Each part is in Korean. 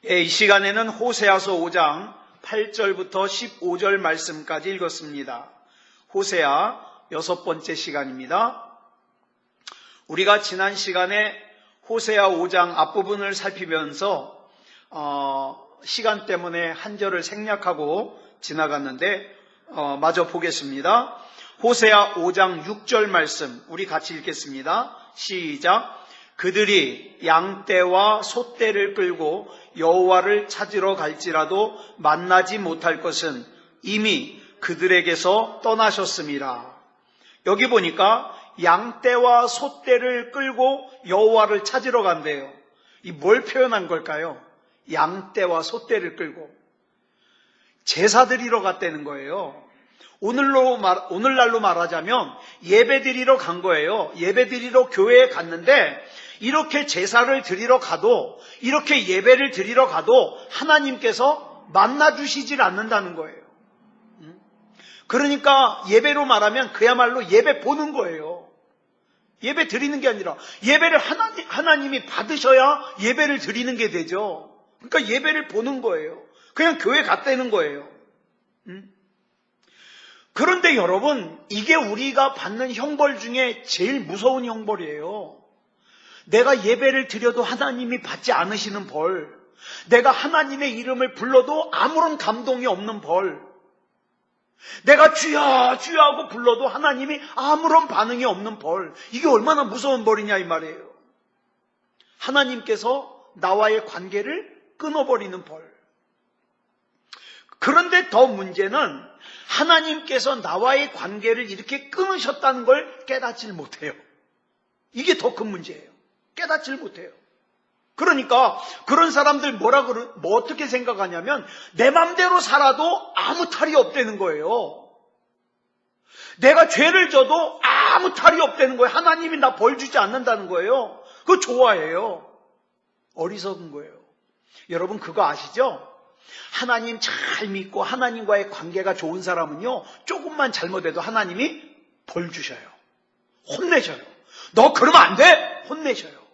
이 시간에는 호세아서 5장 8절부터 15절 말씀까지 읽었습니다. 호세아 6번째 시간입니다. 우리가 지난 시간에 호세아 5장 앞부분을 살피면서 시간 때문에 한 절을 생략하고 지나갔는데 마저 보겠습니다. 호세아 5장 6절 말씀 우리 같이 읽겠습니다. 시작. 그들이 양떼와 소떼를 끌고 여호와를 찾으러 갈지라도 만나지 못할 것은 이미 그들에게서 떠나셨음이라. 여기 보니까 양떼와 소떼를 끌고 여호와를 찾으러 간대요. 이 뭘 표현한 걸까요? 양떼와 소떼를 끌고 제사 드리러 갔다는 거예요. 오늘날로 말하자면 예배 드리러 간 거예요. 예배 드리러 교회에 갔는데 이렇게 제사를 드리러 가도 이렇게 예배를 드리러 가도 하나님께서 만나주시질 않는다는 거예요. 그러니까 예배로 말하면 그야말로 예배 보는 거예요. 예배 드리는 게 아니라 예배를 하나님이 받으셔야 예배를 드리는 게 되죠. 그러니까 예배를 보는 거예요. 그냥 교회 갔다는 거예요. 그런데 여러분, 이게 우리가 받는 형벌 중에 제일 무서운 형벌이에요. 내가 예배를 드려도 하나님이 받지 않으시는 벌, 내가 하나님의 이름을 불러도 아무런 감동이 없는 벌, 내가 주여 주여 하고 불러도 하나님이 아무런 반응이 없는 벌, 이게 얼마나 무서운 벌이냐 이 말이에요. 하나님께서 나와의 관계를 끊어버리는 벌. 그런데 더 문제는 하나님께서 나와의 관계를 이렇게 끊으셨다는 걸 깨닫질 못해요. 이게 더 큰 문제예요. 깨닫질 못해요. 그러니까 그런 사람들 어떻게 생각하냐면 내 맘대로 살아도 아무 탈이 없다는 거예요. 내가 죄를 져도 아무 탈이 없다는 거예요. 하나님이 나 벌 주지 않는다는 거예요. 그거 좋아해요. 어리석은 거예요. 여러분 그거 아시죠? 하나님 잘 믿고 하나님과의 관계가 좋은 사람은요, 조금만 잘못해도 하나님이 벌 주셔요. 혼내셔요. 너 그러면 안 돼! 혼내셔요.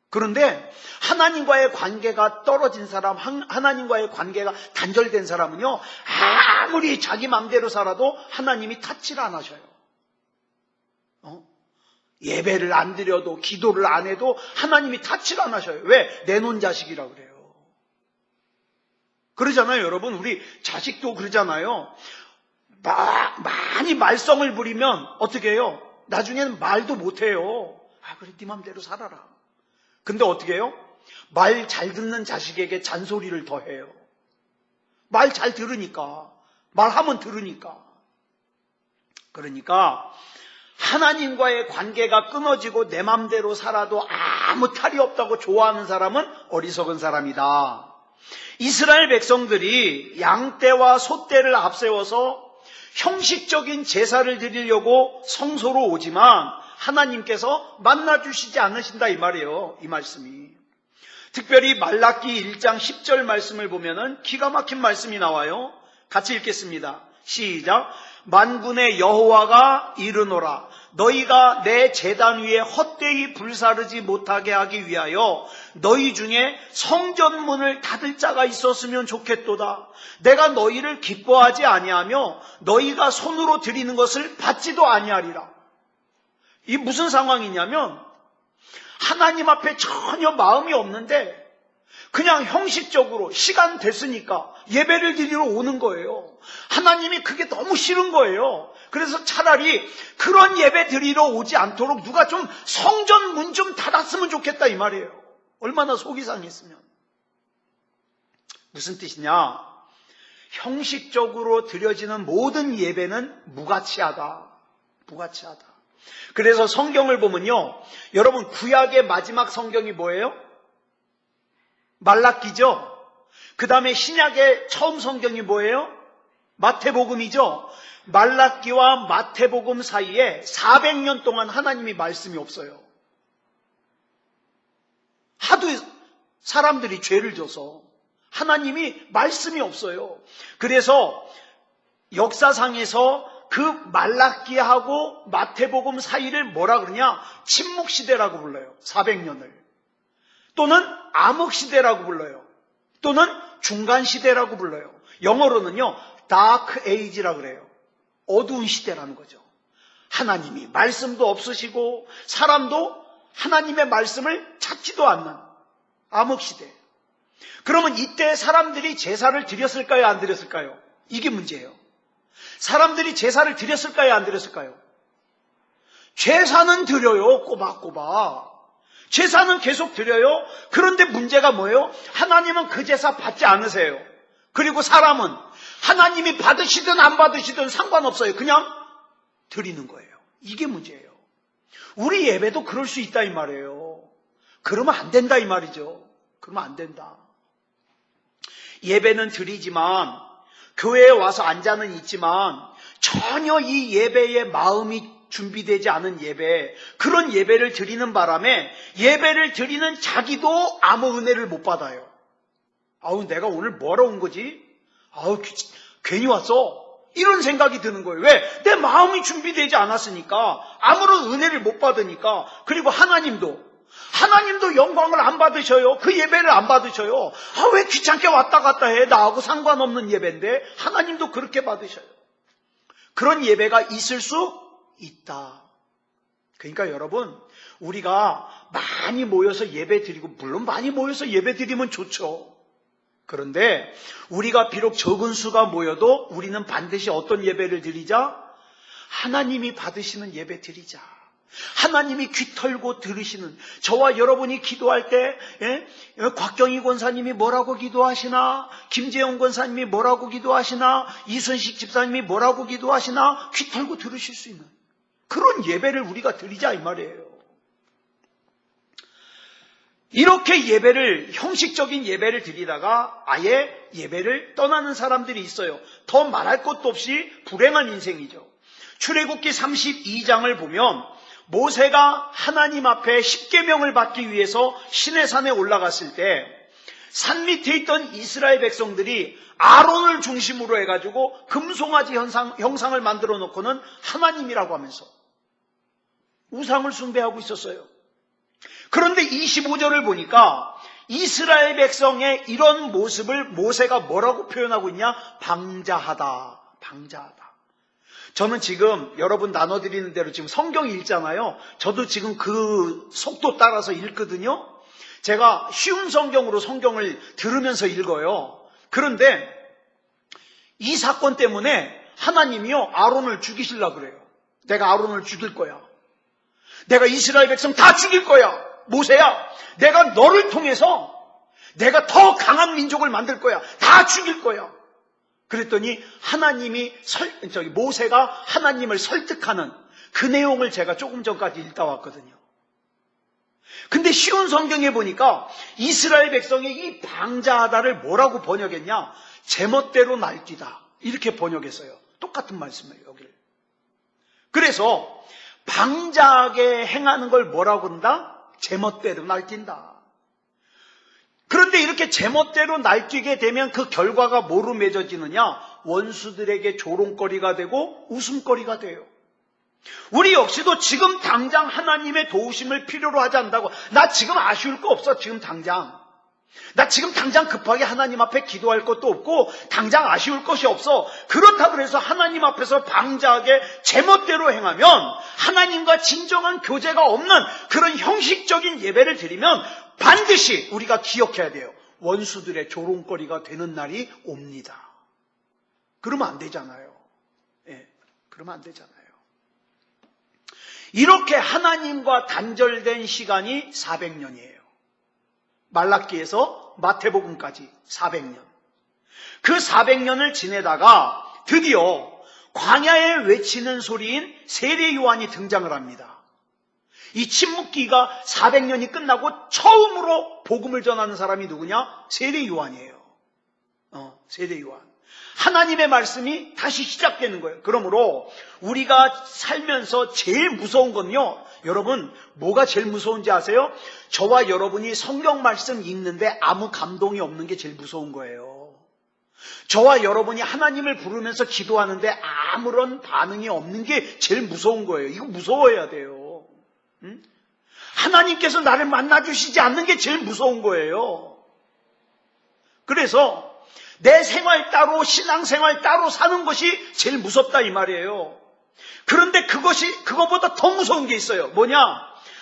그런데 하나님과의 관계가 떨어진 사람, 하나님과의 관계가 단절된 사람은요, 아무리 자기 마음대로 살아도 하나님이 타치를 안 하셔요. 예배를 안 드려도 기도를 안 해도 하나님이 타치를 안 하셔요. 왜? 내놓은 자식이라 그래요. 그러잖아요, 여러분. 우리 자식도 그러잖아요. 많이 말썽을 부리면 어떻게 해요? 나중에는 말도 못해요. 그래, 네 맘대로 살아라. 근데 어떻게 해요? 말 잘 듣는 자식에게 잔소리를 더 해요. 말 잘 들으니까. 말하면 들으니까. 그러니까 하나님과의 관계가 끊어지고 내 맘대로 살아도 아무 탈이 없다고 좋아하는 사람은 어리석은 사람이다. 이스라엘 백성들이 양떼와 소떼를 앞세워서 형식적인 제사를 드리려고 성소로 오지만 하나님께서 만나주시지 않으신다 이 말이에요. 이 말씀이. 특별히 말라기 1장 10절 말씀을 보면은 기가 막힌 말씀이 나와요. 같이 읽겠습니다. 시작. 만군의 여호와가 이르노라. 너희가 내 제단 위에 헛되이 불사르지 못하게 하기 위하여 너희 중에 성전문을 닫을 자가 있었으면 좋겠도다. 내가 너희를 기뻐하지 아니하며 너희가 손으로 드리는 것을 받지도 아니하리라. 이 무슨 상황이냐면 하나님 앞에 전혀 마음이 없는데 그냥 형식적으로 시간 됐으니까 예배를 드리러 오는 거예요. 하나님이 그게 너무 싫은 거예요. 그래서 차라리 그런 예배 드리러 오지 않도록 누가 좀 성전 문 좀 닫았으면 좋겠다 이 말이에요. 얼마나 속이 상했으면. 무슨 뜻이냐? 형식적으로 드려지는 모든 예배는 무가치하다. 무가치하다. 그래서 성경을 보면요, 여러분 구약의 마지막 성경이 뭐예요? 말라기죠. 그 다음에 신약의 처음 성경이 뭐예요? 마태복음이죠. 말라기와 마태복음 사이에 400년 동안 하나님이 말씀이 없어요. 하도 사람들이 죄를 져서 하나님이 말씀이 없어요. 그래서 역사상에서 그 말라기하고 마태복음 사이를 뭐라 그러냐? 침묵시대라고 불러요. 400년을. 또는 암흑시대라고 불러요. 또는 중간시대라고 불러요. 영어로는요, Dark Age라고 그래요. 어두운 시대라는 거죠. 하나님이 말씀도 없으시고 사람도 하나님의 말씀을 찾지도 않는 암흑시대. 그러면 이때 사람들이 제사를 드렸을까요? 안 드렸을까요? 이게 문제예요. 사람들이 제사를 드렸을까요? 안 드렸을까요? 제사는 드려요. 꼬박꼬박. 제사는 계속 드려요. 그런데 문제가 뭐예요? 하나님은 그 제사 받지 않으세요. 그리고 사람은 하나님이 받으시든 안 받으시든 상관없어요. 그냥 드리는 거예요. 이게 문제예요. 우리 예배도 그럴 수 있다 이 말이에요. 그러면 안 된다 이 말이죠. 그러면 안 된다. 예배는 드리지만 교회에 와서 앉아는 있지만 전혀 이 예배의 마음이 준비되지 않은 예배, 그런 예배를 드리는 바람에 예배를 드리는 자기도 아무 은혜를 못 받아요. 아우, 내가 오늘 뭐하러 온 거지? 아우, 괜히 왔어. 이런 생각이 드는 거예요. 왜? 내 마음이 준비되지 않았으니까, 아무런 은혜를 못 받으니까. 그리고 하나님도 영광을 안 받으셔요. 그 예배를 안 받으셔요. 아, 왜 귀찮게 왔다 갔다 해? 나하고 상관없는 예배인데 하나님도 그렇게 받으셔요. 그런 예배가 있을 수 있다. 그러니까 여러분, 우리가 많이 모여서 예배 드리고, 물론 많이 모여서 예배 드리면 좋죠. 그런데 우리가 비록 적은 수가 모여도 우리는 반드시 어떤 예배를 드리자? 하나님이 받으시는 예배 드리자. 하나님이 귀 털고 들으시는, 저와 여러분이 기도할 때 곽경희 권사님이 뭐라고 기도하시나, 김재영 권사님이 뭐라고 기도하시나, 이순식 집사님이 뭐라고 기도하시나 귀 털고 들으실 수 있는 그런 예배를 우리가 드리자 이 말이에요. 이렇게 예배를, 형식적인 예배를 드리다가 아예 예배를 떠나는 사람들이 있어요. 더 말할 것도 없이 불행한 인생이죠. 출애굽기 32장을 보면 모세가 하나님 앞에 십계명을 받기 위해서 시내산에 올라갔을 때 산 밑에 있던 이스라엘 백성들이 아론을 중심으로 해가지고 금송아지 형상을 만들어 놓고는 하나님이라고 하면서 우상을 숭배하고 있었어요. 그런데 25절을 보니까 이스라엘 백성의 이런 모습을 모세가 뭐라고 표현하고 있냐? 방자하다. 방자하다. 저는 지금 여러분 나눠드리는 대로 지금 성경 읽잖아요. 저도 지금 그 속도 따라서 읽거든요. 제가 쉬운 성경으로 성경을 들으면서 읽어요. 그런데 이 사건 때문에 하나님이요, 아론을 죽이시려고 그래요. 내가 아론을 죽일 거야. 내가 이스라엘 백성 다 죽일 거야. 모세야, 내가 너를 통해서 내가 더 강한 민족을 만들 거야. 다 죽일 거야. 그랬더니 모세가 하나님을 설득하는 그 내용을 제가 조금 전까지 읽다 왔거든요. 근데 쉬운 성경에 보니까 이스라엘 백성의 이 방자하다를 뭐라고 번역했냐? 제멋대로 날뛰다. 이렇게 번역했어요. 똑같은 말씀이에요, 여기를. 그래서 방자하게 행하는 걸 뭐라고 한다? 제멋대로 날뛴다. 그런데 이렇게 제멋대로 날뛰게 되면 그 결과가 뭐로 맺어지느냐? 원수들에게 조롱거리가 되고 웃음거리가 돼요. 우리 역시도 지금 당장 하나님의 도우심을 필요로 하지 않는다고, 나 지금 아쉬울 거 없어. 지금 당장 나 지금 당장 급하게 하나님 앞에 기도할 것도 없고 당장 아쉬울 것이 없어. 그렇다고 해서 하나님 앞에서 방자하게 제멋대로 행하면 하나님과 진정한 교제가 없는 그런 형식적인 예배를 드리면 반드시 우리가 기억해야 돼요. 원수들의 조롱거리가 되는 날이 옵니다. 그러면 안 되잖아요. 예, 그러면 안 되잖아요. 이렇게 하나님과 단절된 시간이 400년이에요. 말라기에서 마태복음까지 400년. 그 400년을 지내다가 드디어 광야에 외치는 소리인 세례 요한이 등장을 합니다. 이 침묵기가 400년이 끝나고 처음으로 복음을 전하는 사람이 누구냐? 세례 요한이에요. 세례 요한. 하나님의 말씀이 다시 시작되는 거예요. 그러므로 우리가 살면서 제일 무서운 건요, 여러분 뭐가 제일 무서운지 아세요? 저와 여러분이 성경 말씀 읽는데 아무 감동이 없는 게 제일 무서운 거예요. 저와 여러분이 하나님을 부르면서 기도하는데 아무런 반응이 없는 게 제일 무서운 거예요. 이거 무서워해야 돼요. 응? 하나님께서 나를 만나주시지 않는 게 제일 무서운 거예요. 그래서 내 생활 따로 신앙생활 따로 사는 것이 제일 무섭다 이 말이에요. 그런데 그거보다 더 무서운 게 있어요. 뭐냐?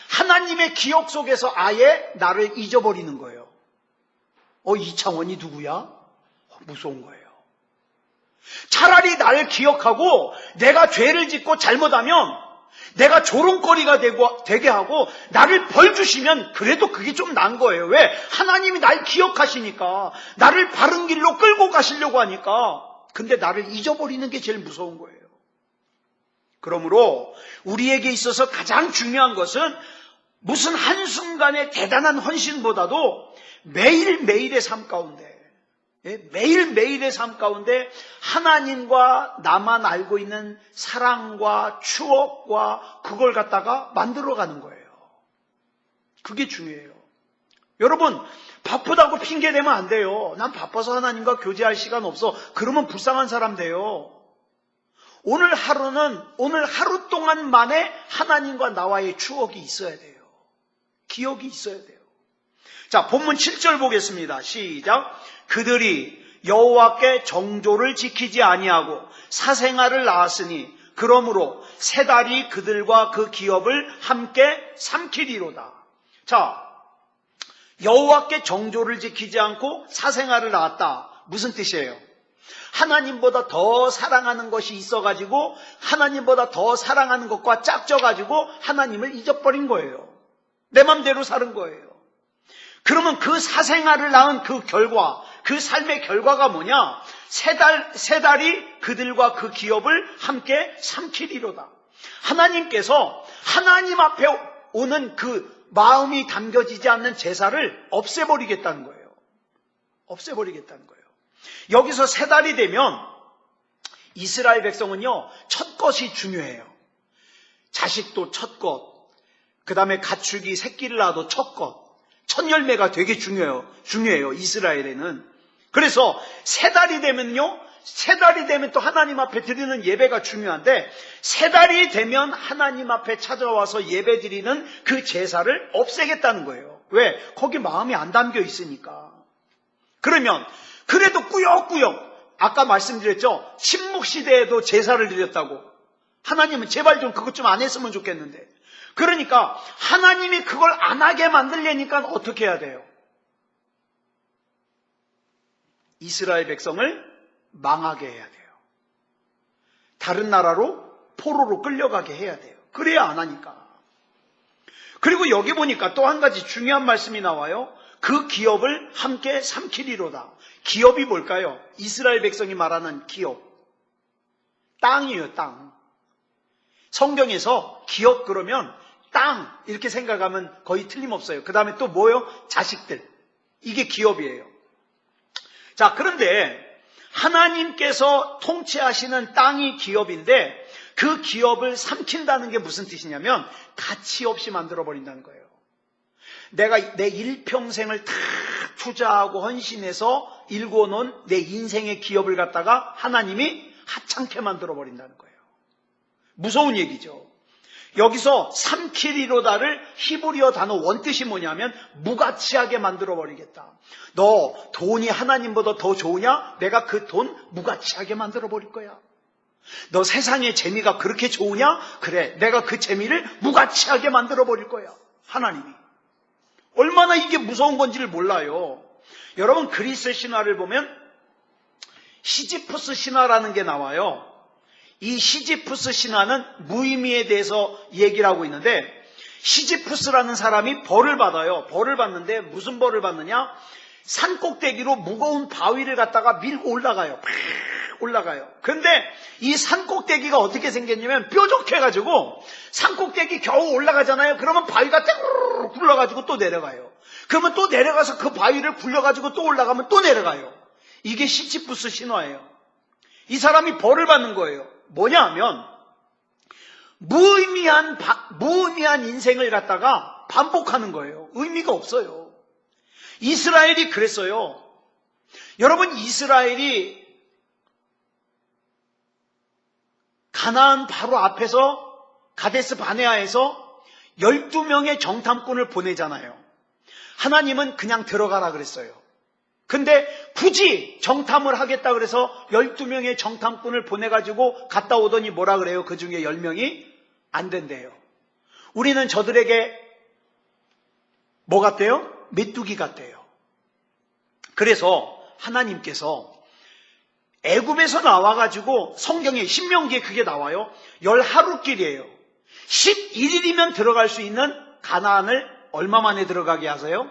하나님의 기억 속에서 아예 나를 잊어버리는 거예요. 이창원이 누구야? 무서운 거예요. 차라리 나를 기억하고 내가 죄를 짓고 잘못하면 내가 조롱거리가 되게 하고 나를 벌 주시면 그래도 그게 좀 나은 거예요. 왜? 하나님이 날 기억하시니까, 나를 바른 길로 끌고 가시려고 하니까. 근데 나를 잊어버리는 게 제일 무서운 거예요. 그러므로 우리에게 있어서 가장 중요한 것은 무슨 한순간의 대단한 헌신보다도 매일매일의 삶 가운데, 매일매일의 삶 가운데 하나님과 나만 알고 있는 사랑과 추억과 그걸 갖다가 만들어가는 거예요. 그게 중요해요. 여러분, 바쁘다고 핑계대면 안 돼요. 난 바빠서 하나님과 교제할 시간 없어. 그러면 불쌍한 사람 돼요. 오늘 하루 동안만에 하나님과 나와의 추억이 있어야 돼요. 기억이 있어야 돼요. 자, 본문 7절 보겠습니다. 시작. 그들이 여호와께 정조를 지키지 아니하고 사생아를 낳았으니 그러므로 세 달이 그들과 그 기업을 함께 삼키리로다. 자, 여호와께 정조를 지키지 않고 사생아를 낳았다. 무슨 뜻이에요? 하나님보다 더 사랑하는 것이 있어가지고 하나님보다 더 사랑하는 것과 짝져가지고 하나님을 잊어버린 거예요. 내 맘대로 사는 거예요. 그러면 그 사생아를 낳은 그 결과, 그 삶의 결과가 뭐냐? 세 달이 그들과 그 기업을 함께 삼키리로다. 하나님께서 하나님 앞에 오는 그 마음이 담겨지지 않는 제사를 없애버리겠다는 거예요. 없애버리겠다는 거예요. 여기서 세 달이 되면 이스라엘 백성은요, 첫 것이 중요해요. 자식도 첫 것, 그 다음에 가축이 새끼를 낳아도 첫 것, 첫 열매가 되게 중요해요. 이스라엘에는. 그래서 세 달이 되면요, 세 달이 되면 또 하나님 앞에 드리는 예배가 중요한데, 세 달이 되면 하나님 앞에 찾아와서 예배 드리는 그 제사를 없애겠다는 거예요. 왜? 거기 마음이 안 담겨 있으니까. 그러면 그래도 꾸역꾸역, 아까 말씀드렸죠? 침묵시대에도 제사를 드렸다고. 하나님은 제발 좀 그것 좀 안 했으면 좋겠는데. 그러니까 하나님이 그걸 안 하게 만들려니까 어떻게 해야 돼요? 이스라엘 백성을 망하게 해야 돼요. 다른 나라로 포로로 끌려가게 해야 돼요. 그래야 안 하니까. 그리고 여기 보니까 또 한 가지 중요한 말씀이 나와요. 그 기업을 함께 삼키리로다. 기업이 뭘까요? 이스라엘 백성이 말하는 기업. 땅이에요, 땅. 성경에서 기업 그러면 땅 이렇게 생각하면 거의 틀림없어요. 그 다음에 또 뭐요? 자식들. 이게 기업이에요. 자, 그런데 하나님께서 통치하시는 땅이 기업인데 그 기업을 삼킨다는 게 무슨 뜻이냐면 가치 없이 만들어버린다는 거예요. 내가 내 일평생을 다 투자하고 헌신해서 일궈놓은 내 인생의 기업을 갖다가 하나님이 하찮게 만들어버린다는 거예요. 무서운 얘기죠. 여기서 삼키리로다를 히브리어 단어 원뜻이 뭐냐면 무가치하게 만들어버리겠다. 너 돈이 하나님보다 더 좋으냐? 내가 그 돈 무가치하게 만들어버릴 거야. 너 세상의 재미가 그렇게 좋으냐? 그래, 내가 그 재미를 무가치하게 만들어버릴 거야. 하나님이. 얼마나 이게 무서운 건지를 몰라요. 여러분, 그리스 신화를 보면 시지푸스 신화라는 게 나와요. 이 시지푸스 신화는 무의미에 대해서 얘기를 하고 있는데, 시지푸스라는 사람이 벌을 받아요. 벌을 받는데 무슨 벌을 받느냐? 산꼭대기로 무거운 바위를 갖다가 밀고 올라가요. 올라가요. 그런데 이 산꼭대기가 어떻게 생겼냐면 뾰족해가지고 산꼭대기 겨우 올라가잖아요. 그러면 바위가 떼구르르 굴러가지고 또 내려가요. 그러면 또 내려가서 그 바위를 굴려가지고 또 올라가면 또 내려가요. 이게 시지푸스 신화예요. 이 사람이 벌을 받는 거예요. 뭐냐 하면 무의미한 인생을 갖다가 반복하는 거예요. 의미가 없어요. 이스라엘이 그랬어요. 여러분, 이스라엘이 가나안 바로 앞에서 가데스 바네아에서 12명의 정탐꾼을 보내잖아요. 하나님은 그냥 들어가라 그랬어요. 근데 굳이 정탐을 하겠다 그래서 12명의 정탐꾼을 보내가지고 갔다 오더니 뭐라 그래요? 그 중에 10명이 안 된대요. 우리는 저들에게 뭐 같대요? 메뚜기 같대요. 그래서 하나님께서 애굽에서 나와가지고 성경에 신명기에 그게 나와요. 10하루길이에요. 11일이면 들어갈 수 있는 가나안을 얼마 만에 들어가게 하세요?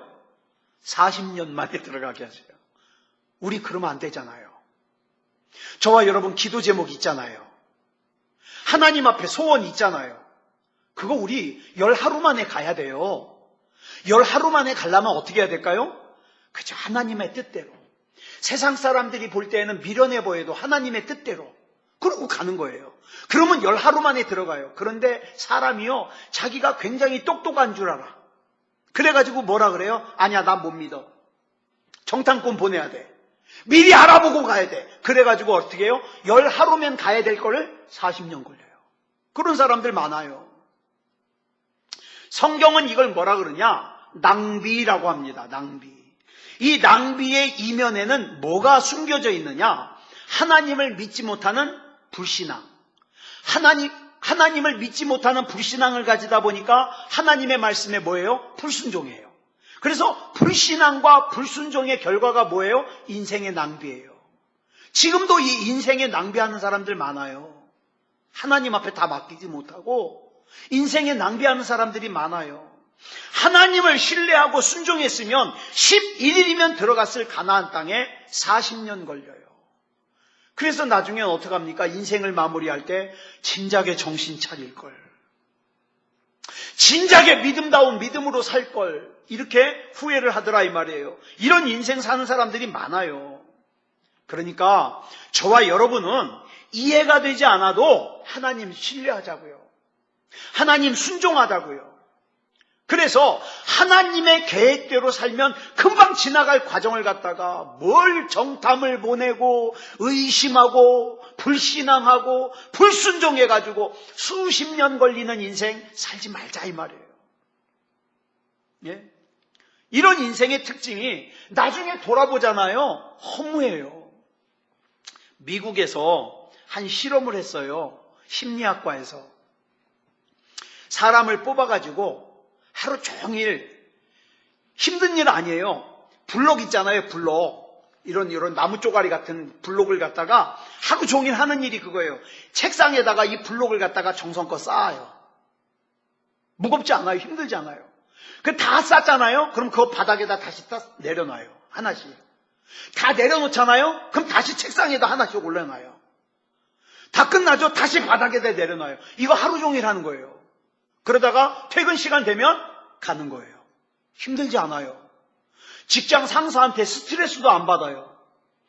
40년 만에 들어가게 하세요. 우리 그러면 안 되잖아요. 저와 여러분 기도 제목 있잖아요. 하나님 앞에 소원 있잖아요. 그거 우리 10하루 만에 가야 돼요. 10하루 만에 가려면 어떻게 해야 될까요? 그저 하나님의 뜻대로. 세상 사람들이 볼 때에는 미련해 보여도 하나님의 뜻대로 그러고 가는 거예요. 그러면 10하루 만에 들어가요. 그런데 사람이요, 자기가 굉장히 똑똑한 줄 알아. 그래가지고 뭐라 그래요? 아니야, 나 못 믿어. 정탐꾼 보내야 돼. 미리 알아보고 가야 돼. 그래가지고 어떻게 해요? 10하루면 가야 될 거를 40년 걸려요. 그런 사람들 많아요. 성경은 이걸 뭐라 그러냐? 낭비라고 합니다. 낭비. 이 낭비의 이면에는 뭐가 숨겨져 있느냐? 하나님을 믿지 못하는 불신앙. 하나님을 믿지 못하는 불신앙을 가지다 보니까 하나님의 말씀에 뭐예요? 불순종이에요. 그래서 불신앙과 불순종의 결과가 뭐예요? 인생의 낭비예요. 지금도 이 인생의 낭비하는 사람들 많아요. 하나님 앞에 다 맡기지 못하고 인생의 낭비하는 사람들이 많아요. 하나님을 신뢰하고 순종했으면 11일이면 들어갔을 가나안 땅에 40년 걸려요. 그래서 나중엔 어떡합니까? 인생을 마무리할 때 진작에 정신 차릴걸. 진작에 믿음다운 믿음으로 살걸. 이렇게 후회를 하더라 이 말이에요. 이런 인생 사는 사람들이 많아요. 그러니까 저와 여러분은 이해가 되지 않아도 하나님 신뢰하자고요. 하나님 순종하자고요. 그래서 하나님의 계획대로 살면 금방 지나갈 과정을 갖다가 뭘 정탐을 보내고 의심하고 불신앙하고 불순종해가지고 수십 년 걸리는 인생 살지 말자 이 말이에요. 예? 이런 인생의 특징이 나중에 돌아보잖아요. 허무해요. 미국에서 한 실험을 했어요. 심리학과에서. 사람을 뽑아가지고 하루 종일 힘든 일 아니에요. 블록 있잖아요. 블록. 이런 나무 쪼가리 같은 블록을 갖다가 하루 종일 하는 일이 그거예요. 책상에다가 이 블록을 갖다가 정성껏 쌓아요. 무겁지 않아요. 힘들지 않아요. 그 다 쌓잖아요. 그럼 그 바닥에다 다시 내려놔요. 하나씩. 다 내려놓잖아요. 그럼 다시 책상에다 하나씩 올려놔요. 다 끝나죠. 다시 바닥에다 내려놔요. 이거 하루 종일 하는 거예요. 그러다가 퇴근 시간 되면 가는 거예요. 힘들지 않아요. 직장 상사한테 스트레스도 안 받아요.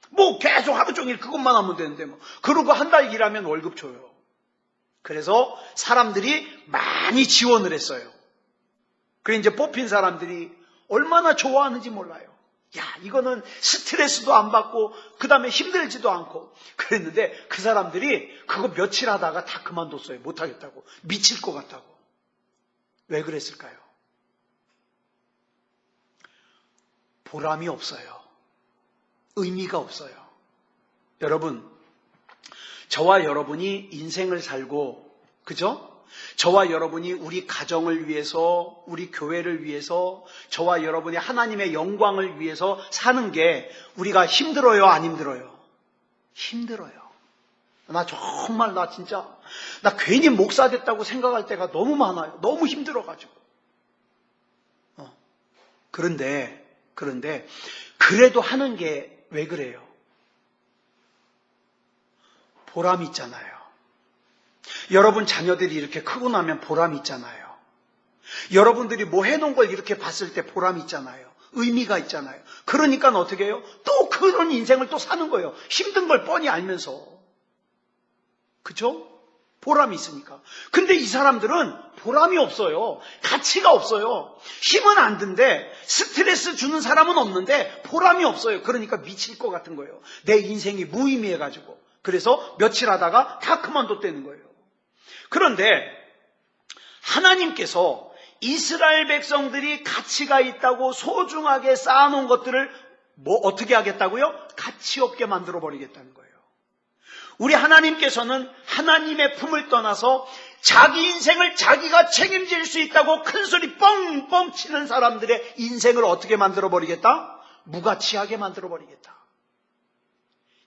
뭐 계속 하루 종일 그것만 하면 되는데 뭐. 그러고 한 달 일하면 월급 줘요. 그래서 사람들이 많이 지원을 했어요. 그래 이제 뽑힌 사람들이 얼마나 좋아하는지 몰라요. 야, 이거는 스트레스도 안 받고 그 다음에 힘들지도 않고 그랬는데 그 사람들이 그거 며칠 하다가 다 그만뒀어요. 못하겠다고. 미칠 것 같다고. 왜 그랬을까요? 보람이 없어요. 의미가 없어요. 여러분, 저와 여러분이 인생을 살고, 그죠? 저와 여러분이 우리 가정을 위해서, 우리 교회를 위해서, 저와 여러분이 하나님의 영광을 위해서 사는 게 우리가 힘들어요? 안 힘들어요? 힘들어요. 나 정말 나 괜히 목사 됐다고 생각할 때가 너무 많아요. 너무 힘들어가지고. 그런데 그래도 하는 게 왜 그래요? 보람이 있잖아요. 여러분 자녀들이 이렇게 크고 나면 보람이 있잖아요. 여러분들이 뭐 해놓은 걸 이렇게 봤을 때 보람이 있잖아요. 의미가 있잖아요. 그러니까 어떻게 해요? 또 그런 인생을 또 사는 거예요. 힘든 걸 뻔히 알면서. 그죠? 보람이 있으니까. 근데 이 사람들은 보람이 없어요. 가치가 없어요. 힘은 안 든데 스트레스 주는 사람은 없는데 보람이 없어요. 그러니까 미칠 것 같은 거예요. 내 인생이 무의미해가지고. 그래서 며칠 하다가 다 그만뒀다는 거예요. 그런데 하나님께서 이스라엘 백성들이 가치가 있다고 소중하게 쌓아놓은 것들을 뭐 어떻게 하겠다고요? 가치 없게 만들어 버리겠다는 거예요. 우리 하나님께서는 하나님의 품을 떠나서 자기 인생을 자기가 책임질 수 있다고 큰소리 뻥뻥 치는 사람들의 인생을 어떻게 만들어 버리겠다? 무가치하게 만들어 버리겠다.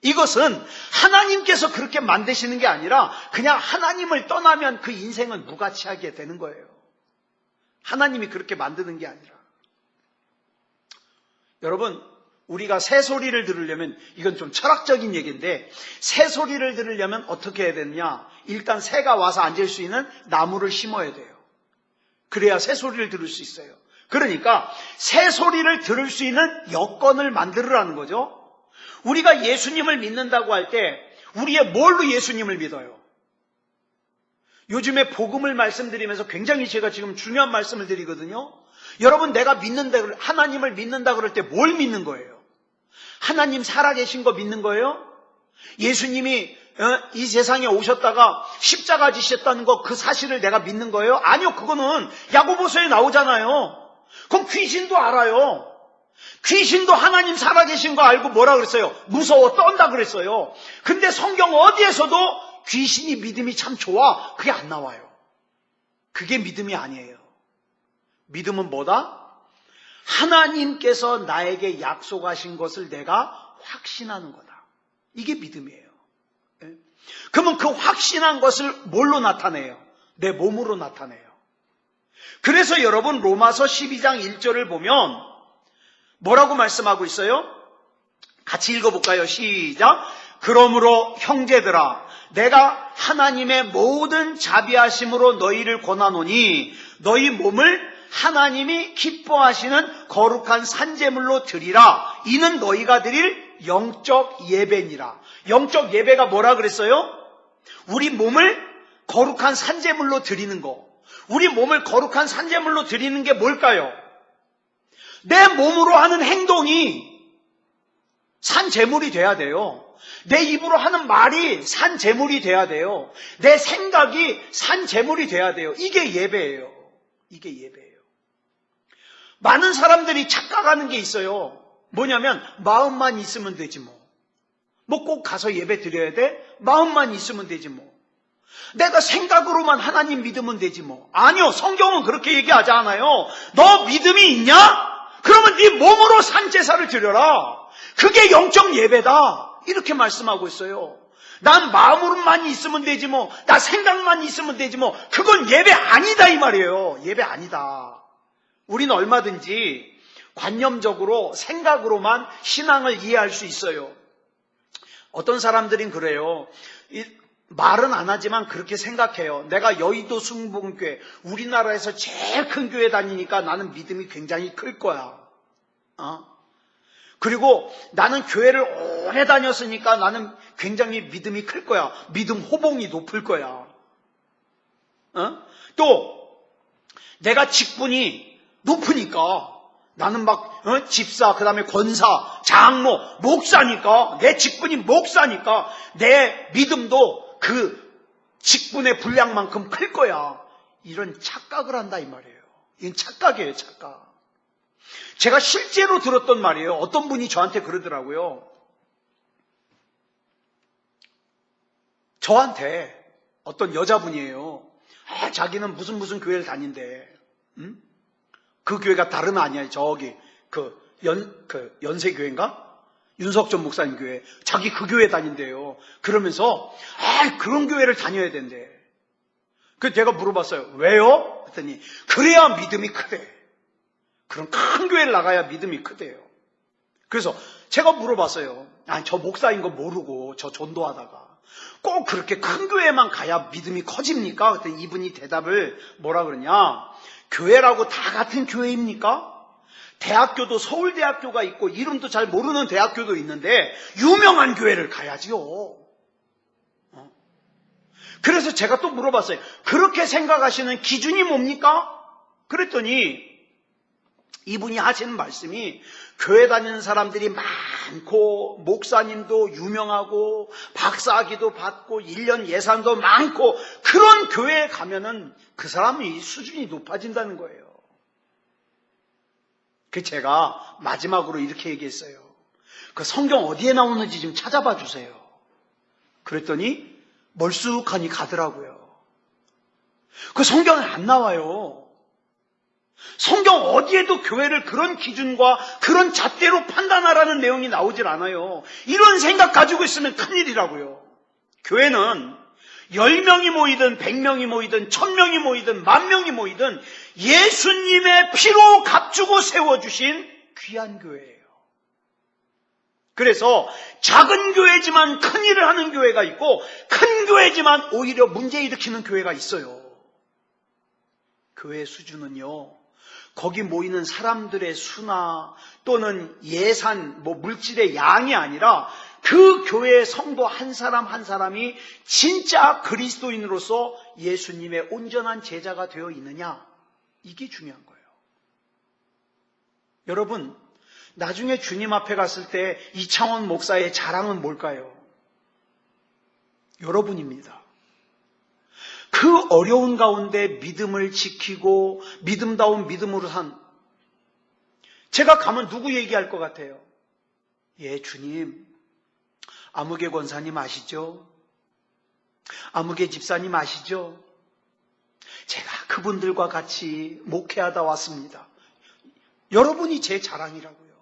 이것은 하나님께서 그렇게 만드시는 게 아니라 그냥 하나님을 떠나면 그 인생은 무가치하게 되는 거예요. 하나님이 그렇게 만드는 게 아니라. 여러분, 우리가 새소리를 들으려면, 이건 좀 철학적인 얘기인데, 새소리를 들으려면 어떻게 해야 되느냐? 일단 새가 와서 앉을 수 있는 나무를 심어야 돼요. 그래야 새소리를 들을 수 있어요. 그러니까 새소리를 들을 수 있는 여건을 만들으라는 거죠. 우리가 예수님을 믿는다고 할 때 우리의 뭘로 예수님을 믿어요? 요즘에 복음을 말씀드리면서 굉장히 제가 지금 중요한 말씀을 드리거든요. 여러분, 내가 믿는다, 하나님을 믿는다 그럴 때 뭘 믿는 거예요? 하나님 살아계신 거 믿는 거예요? 예수님이 이 세상에 오셨다가 십자가 지셨다는 거, 그 사실을 내가 믿는 거예요? 아니요, 그거는 야고보서에 나오잖아요. 그럼 귀신도 알아요. 귀신도 하나님 살아계신 거 알고 뭐라 그랬어요? 무서워 떤다 그랬어요. 근데 성경 어디에서도 귀신이 믿음이 참 좋아, 그게 안 나와요. 그게 믿음이 아니에요. 믿음은 뭐다? 하나님께서 나에게 약속하신 것을 내가 확신하는 거다. 이게 믿음이에요. 그러면 그 확신한 것을 뭘로 나타내요? 내 몸으로 나타내요. 그래서 여러분, 로마서 12장 1절을 보면 뭐라고 말씀하고 있어요? 같이 읽어볼까요? 시작. 그러므로 형제들아, 내가 하나님의 모든 자비하심으로 너희를 권하노니 너희 몸을 하나님이 기뻐하시는 거룩한 산제물로 드리라. 이는 너희가 드릴 영적 예배니라. 영적 예배가 뭐라 그랬어요? 우리 몸을 거룩한 산제물로 드리는 거. 우리 몸을 거룩한 산제물로 드리는 게 뭘까요? 내 몸으로 하는 행동이 산제물이 돼야 돼요. 내 입으로 하는 말이 산제물이 돼야 돼요. 내 생각이 산제물이 돼야 돼요. 이게 예배예요. 이게 예배예요. 많은 사람들이 착각하는 게 있어요. 뭐냐면 마음만 있으면 되지 뭐. 뭐 꼭 가서 예배 드려야 돼? 마음만 있으면 되지 뭐. 내가 생각으로만 하나님 믿으면 되지 뭐. 아니요, 성경은 그렇게 얘기하지 않아요. 너 믿음이 있냐? 그러면 네 몸으로 산제사를 드려라. 그게 영적 예배다. 이렇게 말씀하고 있어요. 난 마음으로만 있으면 되지 뭐. 나 생각만 있으면 되지 뭐. 그건 예배 아니다 이 말이에요. 예배 아니다. 우리는 얼마든지 관념적으로 생각으로만 신앙을 이해할 수 있어요. 어떤 사람들은 그래요. 말은 안 하지만 그렇게 생각해요. 내가 여의도 순복음교회, 우리나라에서 제일 큰 교회 다니니까 나는 믿음이 굉장히 클 거야. 그리고 나는 교회를 오래 다녔으니까 나는 굉장히 믿음이 클 거야. 믿음 호봉이 높을 거야. 또 내가 직분이 높으니까 나는 막 집사, 그 다음에 권사, 장로, 목사니까, 내 직분이 목사니까 내 믿음도 그 직분의 분량만큼 클 거야. 이런 착각을 한다 이 말이에요. 이건 착각이에요, 착각. 제가 실제로 들었던 말이에요. 어떤 분이 저한테 그러더라고요. 저한테 어떤 여자분이에요. 자기는 무슨 교회를 다닌대. 그 교회가 다름 아니야. 저기 연세교회인가? 윤석전 목사님 교회. 자기 그 교회 다닌대요. 그러면서 그런 교회를 다녀야 된대. 그래서 제가 물어봤어요. 왜요? 그랬더니 그래야 믿음이 크대. 그런 큰 교회를 나가야 믿음이 크대요. 그래서 제가 물어봤어요. 저 목사인 거 모르고 저 전도하다가 꼭 그렇게 큰 교회만 가야 믿음이 커집니까? 그랬더니 이분이 대답을 뭐라 그러냐? 교회라고 다 같은 교회입니까? 대학교도 서울대학교가 있고 이름도 잘 모르는 대학교도 있는데 유명한 교회를 가야지요. 그래서 제가 또 물어봤어요. 그렇게 생각하시는 기준이 뭡니까? 그랬더니 이분이 하시는 말씀이 교회 다니는 사람들이 많고 목사님도 유명하고 박사학위도 받고 1년 예산도 많고 그런 교회에 가면은 그 사람이 수준이 높아진다는 거예요. 그 제가 마지막으로 이렇게 얘기했어요. 그 성경 어디에 나오는지 좀 찾아봐 주세요. 그랬더니 멀쑥하니 가더라고요. 그 성경에 안 나와요. 성경 어디에도 교회를 그런 기준과 그런 잣대로 판단하라는 내용이 나오질 않아요. 이런 생각 가지고 있으면 큰일이라고요. 교회는 10명이 모이든 100명이 모이든 1000명이 모이든 10,000명이 모이든 예수님의 피로 값주고 세워주신 귀한 교회예요. 그래서 작은 교회지만 큰 일을 하는 교회가 있고 큰 교회지만 오히려 문제 일으키는 교회가 있어요. 교회 수준은요, 거기 모이는 사람들의 수나 또는 예산, 물질의 양이 아니라 그 교회의 성도 한 사람 한 사람이 진짜 그리스도인으로서 예수님의 온전한 제자가 되어 있느냐, 이게 중요한 거예요. 여러분, 나중에 주님 앞에 갔을 때 이창원 목사의 자랑은 뭘까요? 여러분입니다. 그 어려운 가운데 믿음을 지키고 믿음다운 믿음으로 산, 제가 가면 누구 얘기할 것 같아요? 예, 주님, 아무개 권사님 아시죠? 아무개 집사님 아시죠? 제가 그분들과 같이 목회하다 왔습니다. 여러분이 제 자랑이라고요.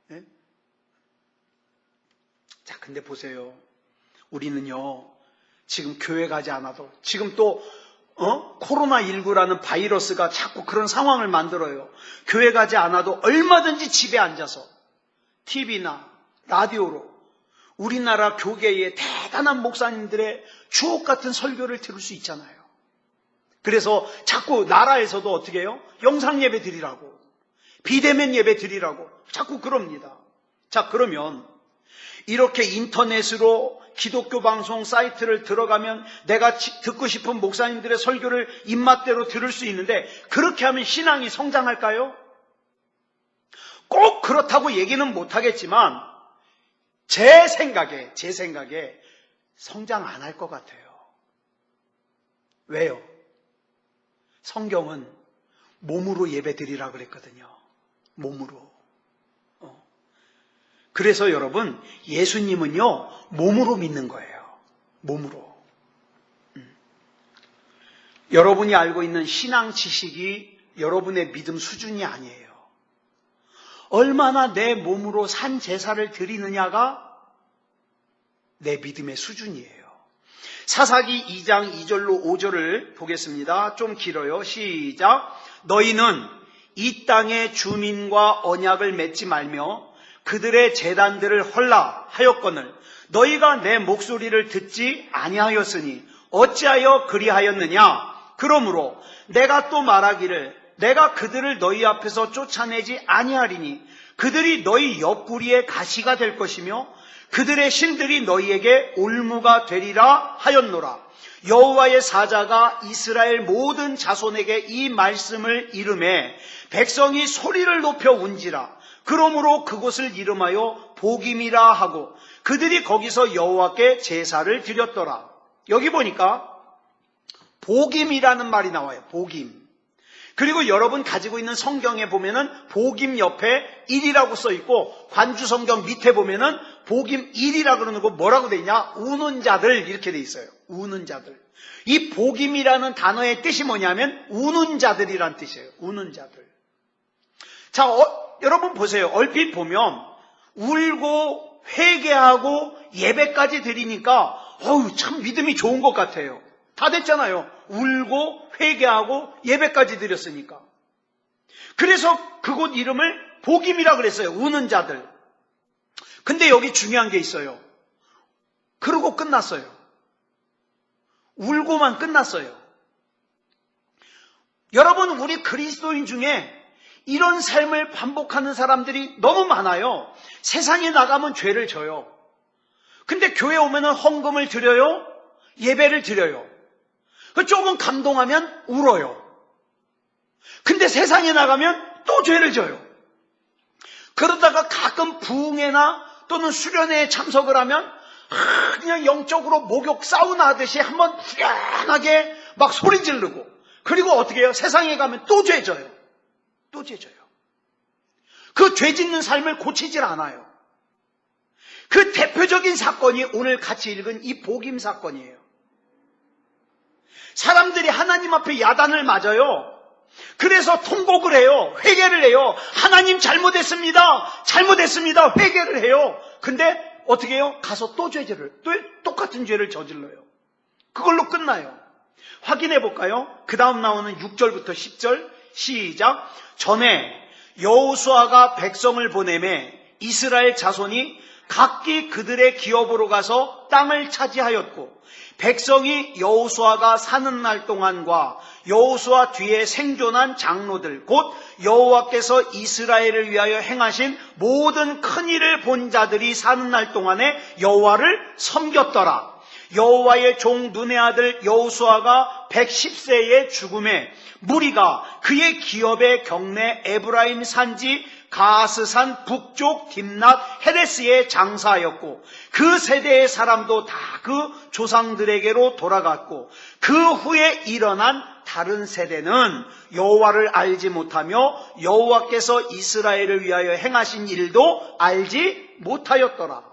네? 자, 근데 보세요. 우리는요, 지금 교회 가지 않아도, 지금 또 코로나19라는 바이러스가 자꾸 그런 상황을 만들어요. 교회 가지 않아도 얼마든지 집에 앉아서 TV나 라디오로 우리나라 교계의 대단한 목사님들의 주옥 같은 설교를 들을 수 있잖아요. 그래서 자꾸 나라에서도 어떻게 해요? 영상 예배 드리라고, 비대면 예배 드리라고 자꾸 그럽니다. 자, 그러면 이렇게 인터넷으로 기독교 방송 사이트를 들어가면 내가 듣고 싶은 목사님들의 설교를 입맛대로 들을 수 있는데, 그렇게 하면 신앙이 성장할까요? 꼭 그렇다고 얘기는 못하겠지만 제 생각에 성장 안 할 것 같아요. 왜요? 성경은 몸으로 예배 드리라 그랬거든요. 몸으로. 그래서 여러분, 예수님은요, 몸으로 믿는 거예요. 몸으로. 여러분이 알고 있는 신앙 지식이 여러분의 믿음 수준이 아니에요. 얼마나 내 몸으로 산 제사를 드리느냐가 내 믿음의 수준이에요. 사사기 2장 2절로 5절을 보겠습니다. 좀 길어요. 시작. 너희는 이 땅의 주민과 언약을 맺지 말며 그들의 제단들을 헐라하였거늘 너희가 내 목소리를 듣지 아니하였으니 어찌하여 그리하였느냐? 그러므로 내가 또 말하기를 내가 그들을 너희 앞에서 쫓아내지 아니하리니 그들이 너희 옆구리에 가시가 될 것이며 그들의 신들이 너희에게 올무가 되리라 하였노라. 여호와의 사자가 이스라엘 모든 자손에게 이 말씀을 이르매 백성이 소리를 높여 운지라. 그러므로 그곳을 이름하여 복임이라 하고 그들이 거기서 여호와께 제사를 드렸더라. 여기 보니까 복임이라는 말이 나와요. 복임. 그리고 여러분 가지고 있는 성경에 보면은 복임 옆에 1이라고 써 있고 관주 성경 밑에 보면은 복임 1이라 그러는 거 뭐라고 돼 있냐? 우는 자들 이렇게 돼 있어요. 우는 자들. 이 복임이라는 단어의 뜻이 뭐냐면 우는 자들이란 뜻이에요. 우는 자들. 자, 여러분 보세요. 얼핏 보면 울고 회개하고 예배까지 드리니까 참 믿음이 좋은 것 같아요. 다 됐잖아요. 울고 회개하고 예배까지 드렸으니까. 그래서 그곳 이름을 복임이라 그랬어요. 우는 자들. 근데 여기 중요한 게 있어요. 그러고 끝났어요. 울고만 끝났어요. 여러분, 우리 그리스도인 중에 이런 삶을 반복하는 사람들이 너무 많아요. 세상에 나가면 죄를 져요. 근데 교회 오면은 헌금을 드려요. 예배를 드려요. 조금 감동하면 울어요. 근데 세상에 나가면 또 죄를 져요. 그러다가 가끔 부흥회나 또는 수련회에 참석을 하면 그냥 영적으로 목욕 사우나 하듯이 한번 후련하게 막 소리 지르고, 그리고 어떻게 해요? 세상에 가면 또 죄져요. 또 죄져요. 그 죄 짓는 삶을 고치질 않아요. 그 대표적인 사건이 오늘 같이 읽은 이 복임 사건이에요. 사람들이 하나님 앞에 야단을 맞아요. 그래서 통곡을 해요. 회개를 해요. 하나님 잘못했습니다. 잘못했습니다. 회개를 해요. 근데 어떻게 해요? 가서 또 똑같은 죄를 저질러요. 그걸로 끝나요. 확인해 볼까요? 그 다음 나오는 6절부터 10절 시작. 전에 여호수아가 백성을 보내매 이스라엘 자손이 각기 그들의 기업으로 가서 땅을 차지하였고 백성이 여호수아가 사는 날 동안과 여호수아 뒤에 생존한 장로들 곧 여호와께서 이스라엘을 위하여 행하신 모든 큰 일을 본 자들이 사는 날 동안에 여호와를 섬겼더라. 여호와의 종 눈의 아들 여호수아가 110세에 죽음에 무리가 그의 기업의 경내 에브라임 산지 가스산 북쪽 딥낫 헤레스에 장사하였고 그 세대의 사람도 다 그 조상들에게로 돌아갔고 그 후에 일어난 다른 세대는 여호와를 알지 못하며 여호와께서 이스라엘을 위하여 행하신 일도 알지 못하였더라.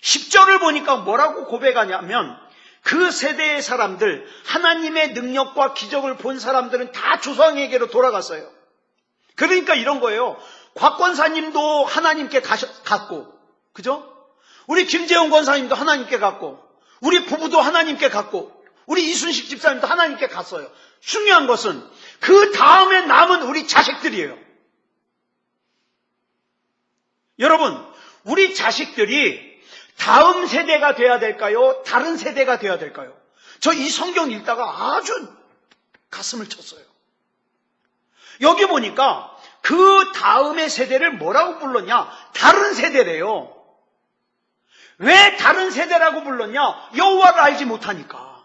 10절을 보니까 뭐라고 고백하냐면 그 세대의 사람들, 하나님의 능력과 기적을 본 사람들은 다 조상에게로 돌아갔어요. 그러니까 이런 거예요. 곽권사님도 하나님께 갔고, 그죠? 우리 김재용 권사님도 하나님께 갔고, 우리 부부도 하나님께 갔고, 우리 이순식 집사님도 하나님께 갔어요. 중요한 것은 그 다음에 남은 우리 자식들이에요. 여러분, 우리 자식들이 다음 세대가 돼야 될까요? 다른 세대가 돼야 될까요? 저 이 성경 읽다가 아주 가슴을 쳤어요. 여기 보니까 그 다음의 세대를 뭐라고 불렀냐? 다른 세대래요. 왜 다른 세대라고 불렀냐? 여호와를 알지 못하니까.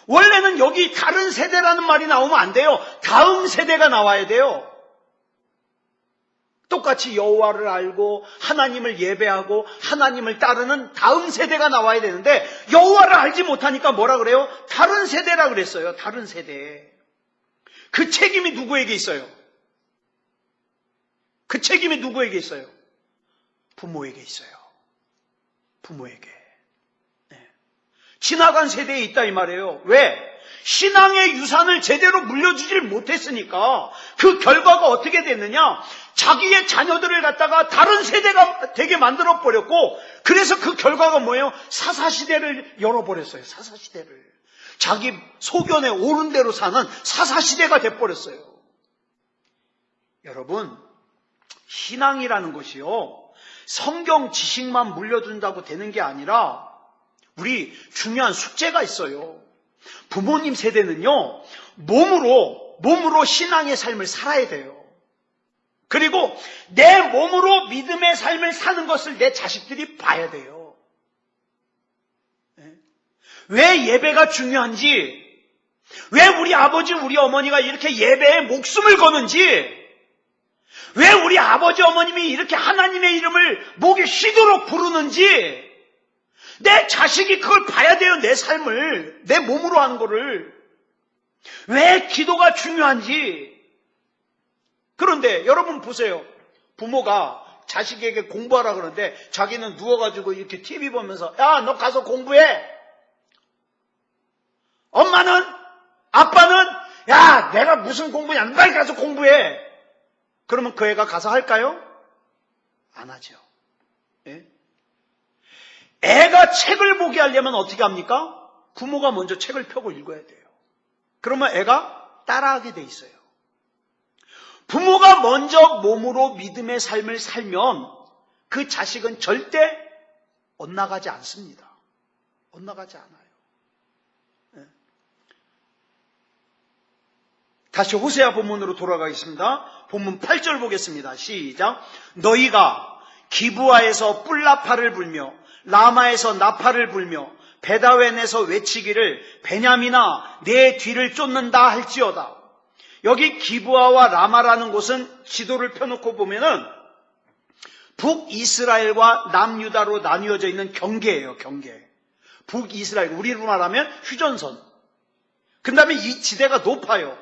원래는 여기 다른 세대라는 말이 나오면 안 돼요. 다음 세대가 나와야 돼요. 똑같이 여호와를 알고 하나님을 예배하고 하나님을 따르는 다음 세대가 나와야 되는데 여호와를 알지 못하니까 뭐라 그래요? 다른 세대라 그랬어요. 다른 세대. 그 책임이 누구에게 있어요? 그 책임이 누구에게 있어요? 부모에게 있어요. 부모에게. 네. 지나간 세대에 있다 이 말이에요. 왜? 신앙의 유산을 제대로 물려주질 못했으니까 그 결과가 어떻게 됐느냐? 자기의 자녀들을 갖다가 다른 세대가 되게 만들어버렸고 그래서 그 결과가 뭐예요? 사사시대를 열어버렸어요. 사사시대를. 자기 소견에 옳은 대로 사는 사사시대가 돼버렸어요. 여러분, 신앙이라는 것이요. 성경 지식만 물려준다고 되는 게 아니라 우리 중요한 숙제가 있어요. 부모님 세대는요, 몸으로 신앙의 삶을 살아야 돼요. 그리고 내 몸으로 믿음의 삶을 사는 것을 내 자식들이 봐야 돼요. 왜 예배가 중요한지, 왜 우리 아버지, 우리 어머니가 이렇게 예배에 목숨을 거는지, 왜 우리 아버지, 어머님이 이렇게 하나님의 이름을 목에 쉬도록 부르는지, 내 자식이 그걸 봐야 돼요. 내 삶을, 내 몸으로 하는 거를. 왜 기도가 중요한지. 그런데 여러분 보세요. 부모가 자식에게 공부하라 그러는데 자기는 누워가지고 이렇게 TV 보면서 야, 너 가서 공부해. 엄마는, 아빠는 야, 내가 무슨 공부냐, 빨리 가서 공부해. 그러면 그 애가 가서 할까요? 안 하죠. 예? 애가 책을 보게 하려면 어떻게 합니까? 부모가 먼저 책을 펴고 읽어야 돼요. 그러면 애가 따라하게 돼 있어요. 부모가 먼저 몸으로 믿음의 삶을 살면 그 자식은 절대 엇나가지 않습니다. 엇나가지 않아요. 네. 다시 호세아 본문으로 돌아가겠습니다. 본문 8절 보겠습니다. 시작. 너희가 기브아에서 뿔나파를 불며 라마에서 나파를 불며 베다웬에서 외치기를 베냐민아 내 뒤를 쫓는다 할지어다. 여기 기브아와 라마라는 곳은 지도를 펴놓고 보면은 북이스라엘과 남유다로 나뉘어져 있는 경계예요. 경계. 북이스라엘, 우리로 말하면 휴전선. 그 다음에 이 지대가 높아요.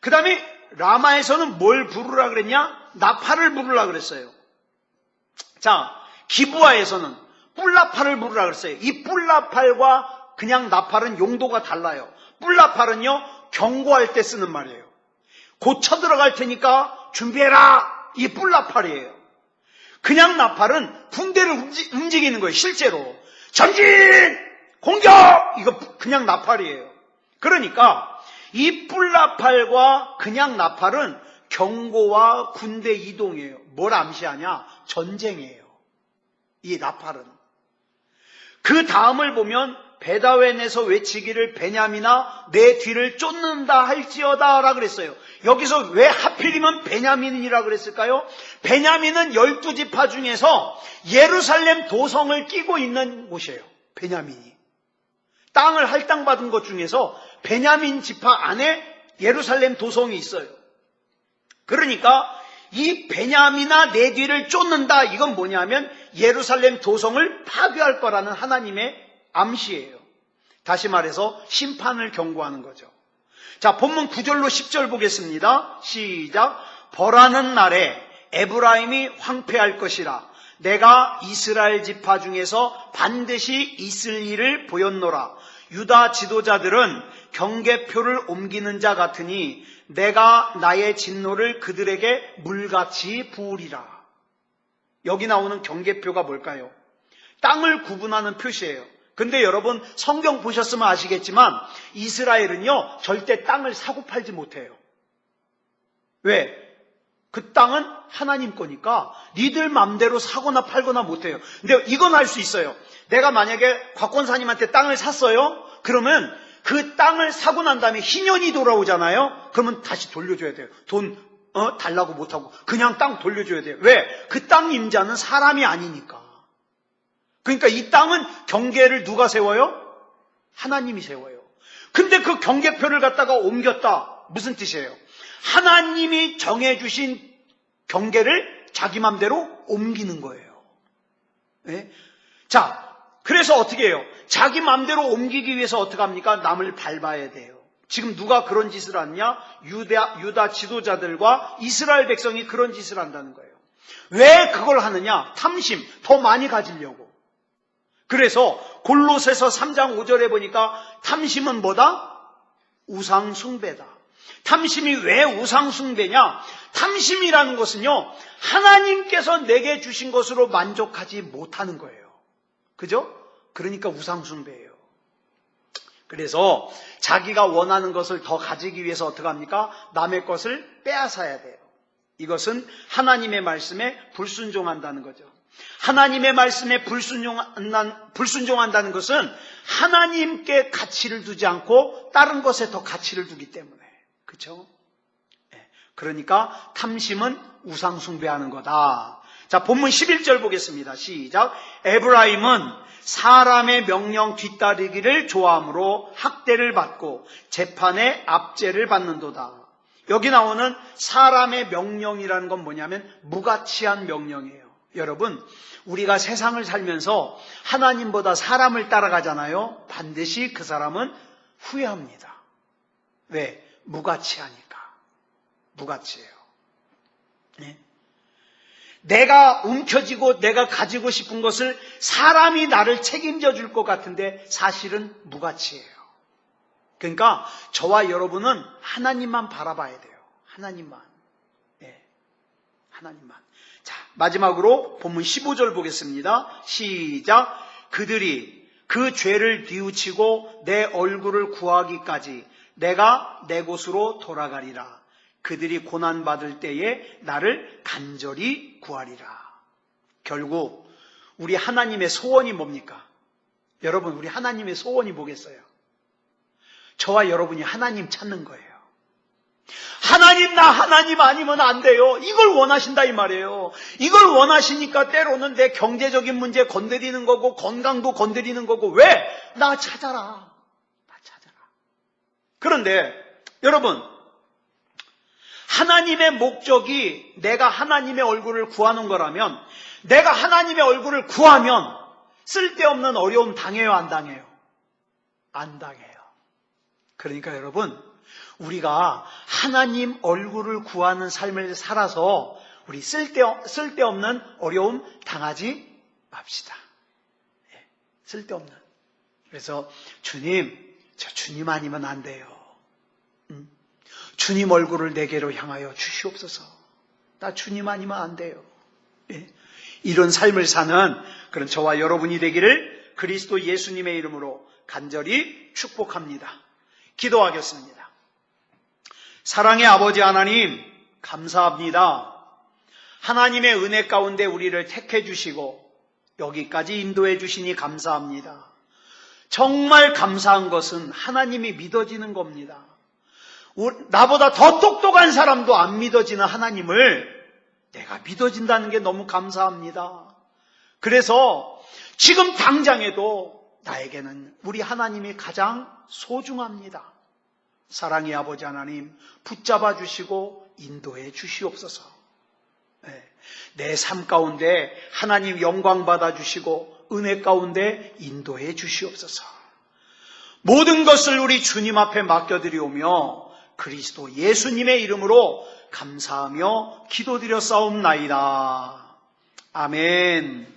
그 다음에 라마에서는 뭘 부르라 그랬냐? 나팔을 부르라 그랬어요. 자, 기브아에서는 뿔나팔을 부르라 그랬어요. 이 뿔나팔과 그냥 나팔은 용도가 달라요. 뿔나팔은요, 경고할 때 쓰는 말이에요. 곧 쳐들어갈 테니까 준비해라! 이 뿔나팔이에요. 그냥 나팔은 군대를 움직이는 거예요. 실제로 전진! 공격! 이거 그냥 나팔이에요. 그러니까 이 뿔나팔과 그냥 나팔은 경고와 군대 이동이에요. 뭘 암시하냐? 전쟁이에요. 이 나팔은. 그 다음을 보면 베다웬에서 외치기를 베냐민아 내 뒤를 쫓는다 할지어다 라 그랬어요. 여기서 왜 하필이면 베냐민이라 그랬을까요? 베냐민은 12지파 중에서 예루살렘 도성을 끼고 있는 곳이에요. 베냐민이. 땅을 할당받은 것 중에서 베냐민 지파 안에 예루살렘 도성이 있어요. 그러니까 이 베냐민아 내 뒤를 쫓는다, 이건 뭐냐면 예루살렘 도성을 파괴할 거라는 하나님의 암시예요. 다시 말해서 심판을 경고하는 거죠. 자, 본문 9절로 10절 보겠습니다. 시작. 벌하는 날에 에브라임이 황폐할 것이라. 내가 이스라엘 지파 중에서 반드시 있을 일을 보였노라. 유다 지도자들은 경계표를 옮기는 자 같으니 내가 나의 진노를 그들에게 물같이 부으리라. 여기 나오는 경계표가 뭘까요? 땅을 구분하는 표시예요. 근데 여러분 성경 보셨으면 아시겠지만 이스라엘은요 절대 땅을 사고 팔지 못해요. 왜? 그 땅은 하나님 거니까 니들 맘대로 사거나 팔거나 못해요. 근데 이건 할 수 있어요. 내가 만약에 곽권사님한테 땅을 샀어요. 그러면 그 땅을 사고 난 다음에 희년이 돌아오잖아요. 그러면 다시 돌려줘야 돼요. 돈 달라고 못하고 그냥 땅 돌려줘야 돼요. 왜? 그 땅 임자는 사람이 아니니까. 그러니까 이 땅은 경계를 누가 세워요? 하나님이 세워요. 근데 그 경계표를 갖다가 옮겼다. 무슨 뜻이에요? 하나님이 정해주신 경계를 자기 맘대로 옮기는 거예요. 네? 자, 그래서 어떻게 해요? 자기 맘대로 옮기기 위해서 어떻게 합니까? 남을 밟아야 돼요. 지금 누가 그런 짓을 하느냐? 유다 지도자들과 이스라엘 백성이 그런 짓을 한다는 거예요. 왜 그걸 하느냐? 탐심, 더 많이 가지려고. 그래서 골로새서 3장 5절에 보니까 탐심은 뭐다? 우상 숭배다. 탐심이 왜 우상 숭배냐? 탐심이라는 것은요, 하나님께서 내게 주신 것으로 만족하지 못하는 거예요. 그죠? 그러니까 우상 숭배예요. 그래서 자기가 원하는 것을 더 가지기 위해서 어떻게 합니까? 남의 것을 빼앗아야 돼요. 이것은 하나님의 말씀에 불순종한다는 거죠. 하나님의 말씀에 불순종한다는 것은 하나님께 가치를 두지 않고 다른 것에 더 가치를 두기 때문에. 그렇죠? 그러니까 탐심은 우상 숭배하는 거다. 자, 본문 11절 보겠습니다. 시작. 에브라임은 사람의 명령 뒤따르기를 좋아하므로 학대를 받고 재판에 압제를 받는도다. 여기 나오는 사람의 명령이라는 건 뭐냐면 무가치한 명령이에요. 여러분, 우리가 세상을 살면서 하나님보다 사람을 따라가잖아요. 반드시 그 사람은 후회합니다. 왜? 무가치하니까. 무가치예요. 네? 내가 움켜쥐고 내가 가지고 싶은 것을 사람이 나를 책임져 줄 것 같은데 사실은 무가치예요. 그러니까 저와 여러분은 하나님만 바라봐야 돼요. 하나님만. 네. 하나님만. 자, 마지막으로 본문 15절 보겠습니다. 시작. 그들이 그 죄를 뉘우치고 내 얼굴을 구하기까지 내가 내 곳으로 돌아가리라. 그들이 고난받을 때에 나를 간절히 구하리라. 결국 우리 하나님의 소원이 뭡니까? 여러분, 우리 하나님의 소원이 뭐겠어요? 저와 여러분이 하나님 찾는 거예요. 하나님, 나 하나님 아니면 안 돼요. 이걸 원하신다 이 말이에요. 이걸 원하시니까 때로는 내 경제적인 문제 건드리는 거고 건강도 건드리는 거고. 왜? 나 찾아라. 나 찾아라. 그런데 여러분, 하나님의 목적이 내가 하나님의 얼굴을 구하는 거라면, 내가 하나님의 얼굴을 구하면 쓸데없는 어려움 당해요, 안 당해요? 안 당해요. 그러니까 여러분, 우리가 하나님 얼굴을 구하는 삶을 살아서 우리 쓸데없는 어려움 당하지 맙시다. 쓸데없는. 그래서 주님, 저 주님 아니면 안 돼요. 주님 얼굴을 내게로 향하여 주시옵소서. 나 주님 아니면 안 돼요. 이런 삶을 사는 그런 저와 여러분이 되기를 그리스도 예수님의 이름으로 간절히 축복합니다. 기도하겠습니다. 사랑의 아버지 하나님, 감사합니다. 하나님의 은혜 가운데 우리를 택해 주시고 여기까지 인도해 주시니 감사합니다. 정말 감사한 것은 하나님이 믿어지는 겁니다. 나보다 더 똑똑한 사람도 안 믿어지는 하나님을 내가 믿어진다는 게 너무 감사합니다. 그래서 지금 당장에도 나에게는 우리 하나님이 가장 소중합니다. 사랑의 아버지 하나님, 붙잡아 주시고 인도해 주시옵소서. 내 삶 가운데 하나님 영광 받아 주시고 은혜 가운데 인도해 주시옵소서. 모든 것을 우리 주님 앞에 맡겨드리오며 그리스도 예수님의 이름으로 감사하며 기도드려 싸움나이다. 아멘.